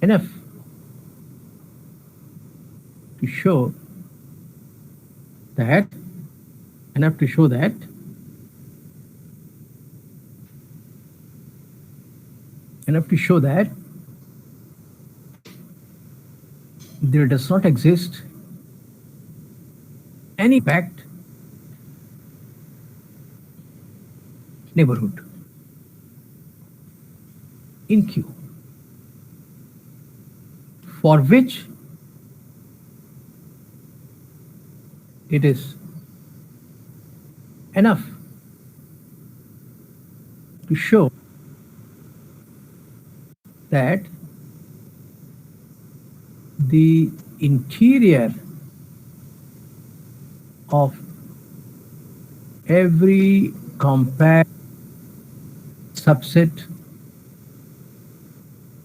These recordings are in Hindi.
enough to show that enough to show that enough to show that there does not exist any pact neighborhood in Q for which it is enough to show that the interior of every compact subset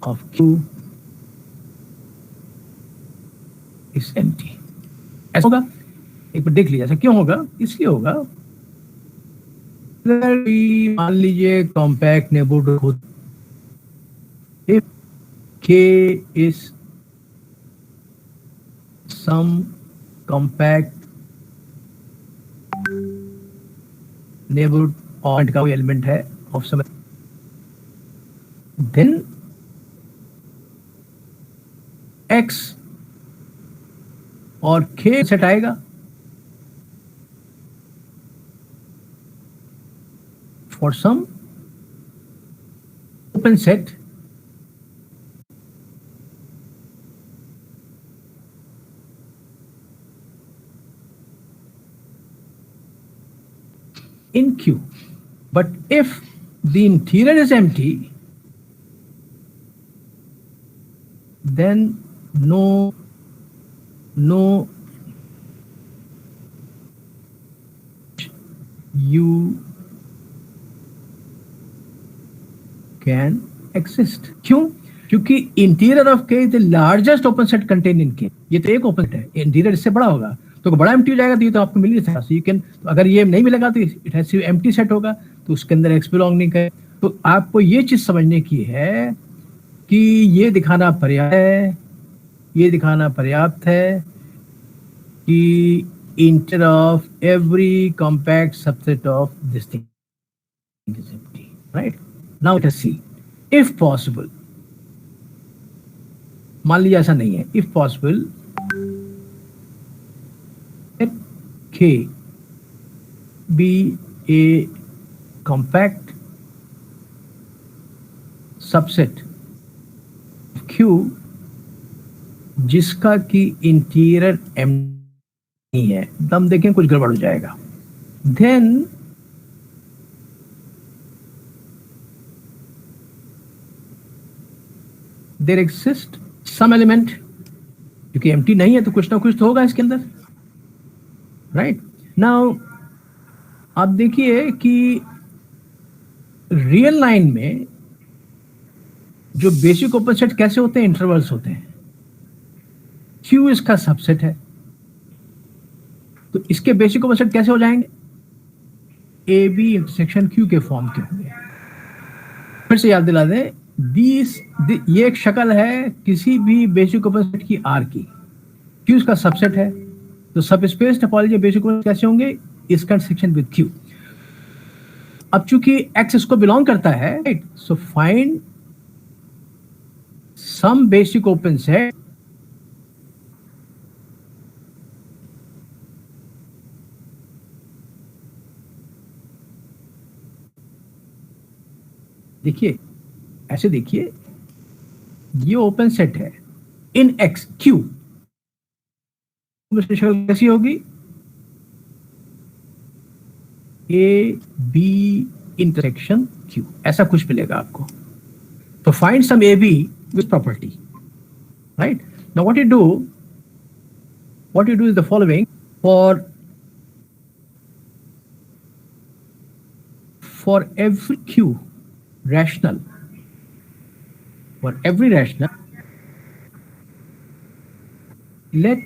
of Q is empty. ऐसा होगा, एक बार देख लीजिए ऐसा क्यों होगा, इसलिए होगा अगर मान लीजिए compact neighbourhood if K is some compact neighborhood point का कोई एलिमेंट है ऑफ सम, then X और K सेट आएगा for some open set in Q. But if the interior is empty, then no you can exist. क्यों? क्योंकि इंटीरियर ऑफ के the largest open set contain in के, ये तो एक ओपन सेट है, इंटीरियर इससे बड़ा होगा तो बड़ा एम्प्टी हो जाएगा, तो ये तो आपको मिल नहीं सकता. सो यू कैन, तो अगर ये नहीं मिलेगा तो it has to empty set होगा, तो उसके अंदर एक्स बिलोंग नहीं करे. तो आपको ये चीज समझने की है कि ये दिखाना पर्याप्त है, ये दिखाना पर्याप्त है कि interior of every compact subset of this thing is empty. Right, now let us see if possible. मान लीजिए ऐसा नहीं है, if possible K be a compact subset Q जिसका कि इंटीरियर नहीं है, दम देखें कुछ गड़बड़ हो जाएगा. Then there exists some element, क्योंकि एम्प्टी नहीं है तो कुछ ना कुछ तो होगा इसके अंदर. राइट, नाउ आप देखिए कि रियल लाइन में जो बेसिक ओपन सेट कैसे होते हैं, इंटरवल्स होते हैं. Q इसका सबसेट है, तो इसके बेसिक ओपन सेट कैसे हो जाएंगे, ए बी इंटरसेक्शन Q के फॉर्म के होंगे. फिर से याद दिला दें, ये एक शक्ल है किसी भी बेसिक ओपन सेट की R की. Q इसका सबसेट है, तो सब स्पेस टोपोलॉजी बेसिक कैसे होंगे, इसका इंटरसेक्शन विद Q. अब चूंकि X इसको बिलोंग करता है, right, so find some basic open set देखिए, ऐसे देखिए, ये ओपन सेट है इन X Q. शक्ल कैसी होगी, ए बी इंटरसेक्शन Q, ऐसा कुछ मिलेगा आपको. तो find some A B with property. Right, now what you do is the following. For every Q rational, for every rational, let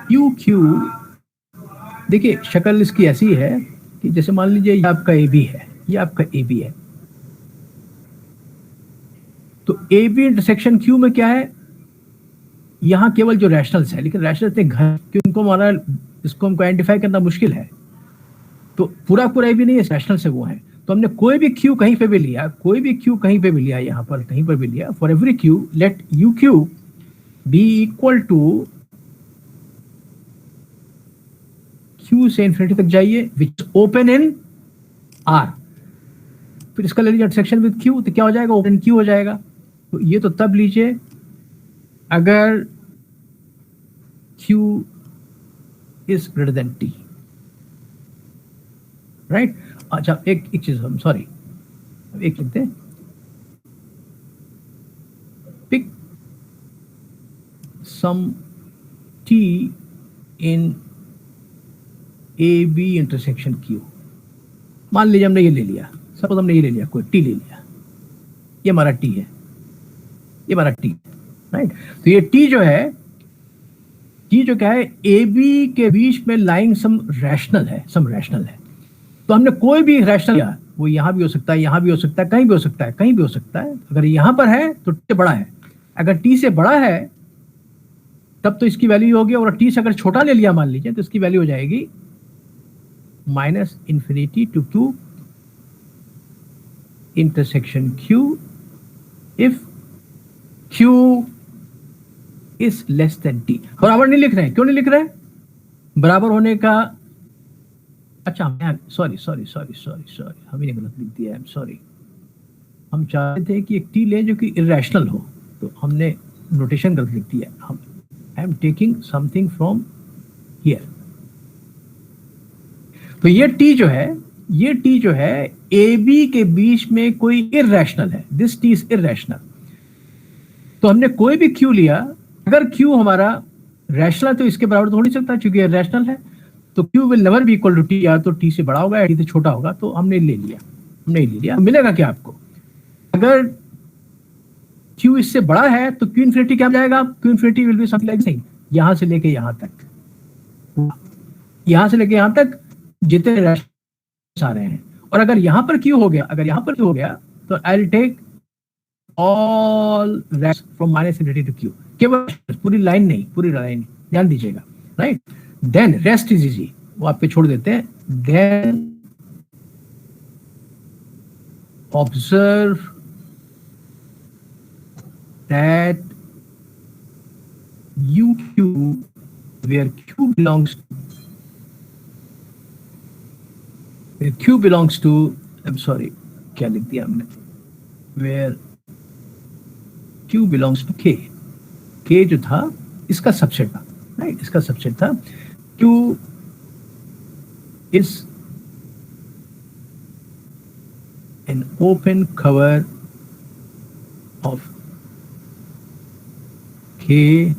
QQ, देखिए शक्ल इसकी ऐसी है कि जैसे मान लीजिए ये आपका AB है, ये आपका AB है, तो ए बी इंटरसेक्शन क्यू में क्या है, यहाँ केवल जो रैशनल्स है, लेकिन रैशनल्स इतने घन कि उनको हमारा इसको हमको आइडेंटिफाई करना मुश्किल है, तो पूरा पूरा ए बी नहीं है, रैशनल से वो है। तो हमने कोई भी क्यू कहीं पे भी लिया, कोई भी क्यू कहीं पे भी लिया, यहाँ पर कहीं पर भी लिया, for every Q let you Q be equal to Q से इन्फिनिटी तक जाइए विच ओपन इन आर, फिर इसका ले लीजिए इंटरसेक्शन विद क्यू, तो क्या हो जाएगा, ओपन क्यू हो जाएगा। तो ये तो तब लीजिए अगर Q is greater than T, right. अच्छा एक चीज हम सॉरी एक लिखते हैं, pick some T in A B intersection Q. मान लीजिए हमने ये ले लिया, सपोज हमने ये ले लिया, कोई टी ले लिया, ये हमारा टी है, ये हमारा टी, राइट। तो ये टी जो है, टी जो क्या है, ए बी के बीच में लाइंग सम रैशनल है, सम रैशनल है। तो हमने कोई भी रैशनल लिया, वो यहां भी हो सकता है, यहां भी हो सकता है, कहीं भी हो सकता है, कहीं भी हो सकता है। अगर यहां पर है तो टी से बड़ा है, अगर टी से बड़ा है तब तो इसकी वैल्यू होगी, और टी से अगर छोटा ले लिया मान लीजिए तो इसकी वैल्यू हो जाएगी minus infinity to Q intersection Q if Q is less than T. बराबर नहीं लिख रहे हैं, क्यों नहीं लिख रहे हैं, बराबर होने का, अच्छा सॉरी हमने गलत लिख दिया, आई एम सॉरी। हम चाहते थे कि एक टी ले जो कि इरेशनल हो, तो हमने नोटेशन गलत लिख दिया। हम I am taking something from here. तो ये टी जो है, ये टी जो है ए बी के बीच में कोई इरेशनल है, दिस टी इज इरेशनल। तो हमने कोई भी क्यू लिया, अगर क्यू हमारा रैशनल तो इसके बराबर तो हो नहीं सकता क्योंकि इरेशनल है, तो Q will never be equal to T, या तो टी से बड़ा होगा या टी से छोटा होगा। तो हमने ले लिया, हमने ले लिया। मिलेगा क्या आपको, अगर क्यू इससे बड़ा है तो क्यू इन्फिनिटी क्या जाएगा, Q infinity will be something like this, यहां से लेके यहां तक, यहां से लेके यहां तक जितने रैशनल्स आ रहे हैं। और अगर यहां पर क्यू हो गया, अगर यहां पर क्यू हो गया तो I will take all rest from minus infinity to Q, केवल पूरी लाइन नहीं, पूरी लाइन ध्यान दीजिएगा, right. Then rest is easy, वो आप पे छोड़ देते हैं। Then observe that you Q where Q belongs to I am sorry क्या लिख दिया हमने, वेयर क्यू बिलोंग्स टू के, के जो था इसका सबसेट था, राइट, इसका सबसेट था। Q is an open cover of के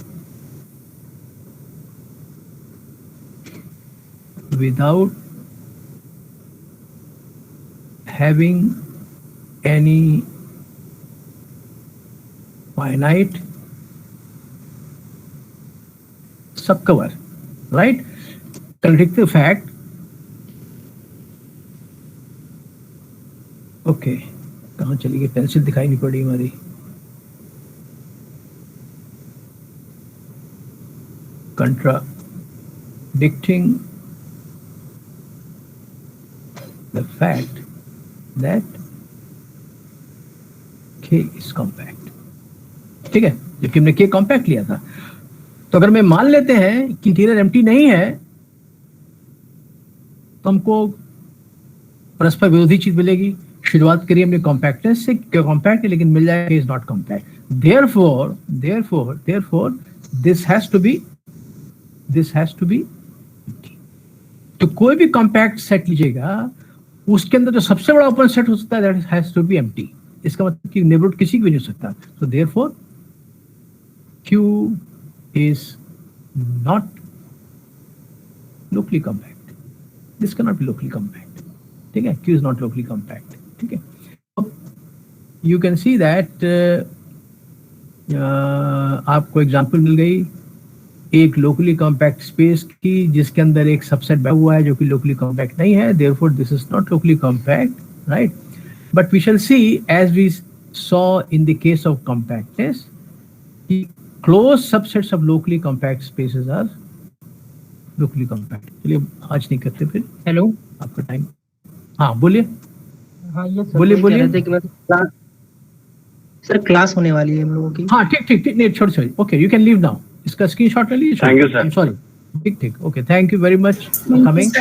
without having any finite subcover, right? Contradictive fact. Okay, कहाँ चली गई पेंसिल, दिखाई नहीं पड़ी हमारी। Contradicting the fact that K is compact, ठीक है, जबकि हमने K कॉम्पैक्ट लिया था। तो अगर मैं मान लेते हैं कि इंटीरियर एम्प्टी नहीं है तो हमको परस्पर विरोधी चीज मिलेगी। शुरुआत करिए हमने कॉम्पैक्टनेस से, कॉम्पैक्ट है लेकिन मिल जाएगा K is not compact, therefore this has to be empty। तो कोई भी कॉम्पैक्ट सेट लीजिएगा, उसके अंदर जो सबसे बड़ा ओपन सेट हो सकता है that has to be empty. इसका मतलब कि नेबरहुड किसी की भी नहीं हो सकता। So therefore Q is not locally compact, this cannot be locally compact, ठीक है, Q is not locally compact, ठीक है। You can see that आपको एग्जांपल मिल गई एक लोकली कॉम्पैक्ट स्पेस की जिसके अंदर एक सबसेट बैठा हुआ है जो कि लोकली कॉम्पैक्ट नहीं है, therefore this is not locally compact, right. But we shall see as we saw in the case of compactness, the closed subsets of locally compact spaces are locally compact. चलिए आज नहीं करते फिर. हेलो. आपका टाइम. हाँ बोलिए. हाँ ये सर बोलिए वही कह बोलिए. रहे थे कि मतलब सर क्लास होने वाली है हम लोगों की. हाँ ठीक ठीक ठीक. नहीं छोड़ छोड़. Okay you can leave now. इसका स्क्रीनशॉट ले लीजिए. Thank you, sir. सॉरी. ठीक ठीक. Okay thank you very much for coming.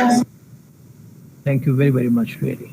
Thank you very very much really.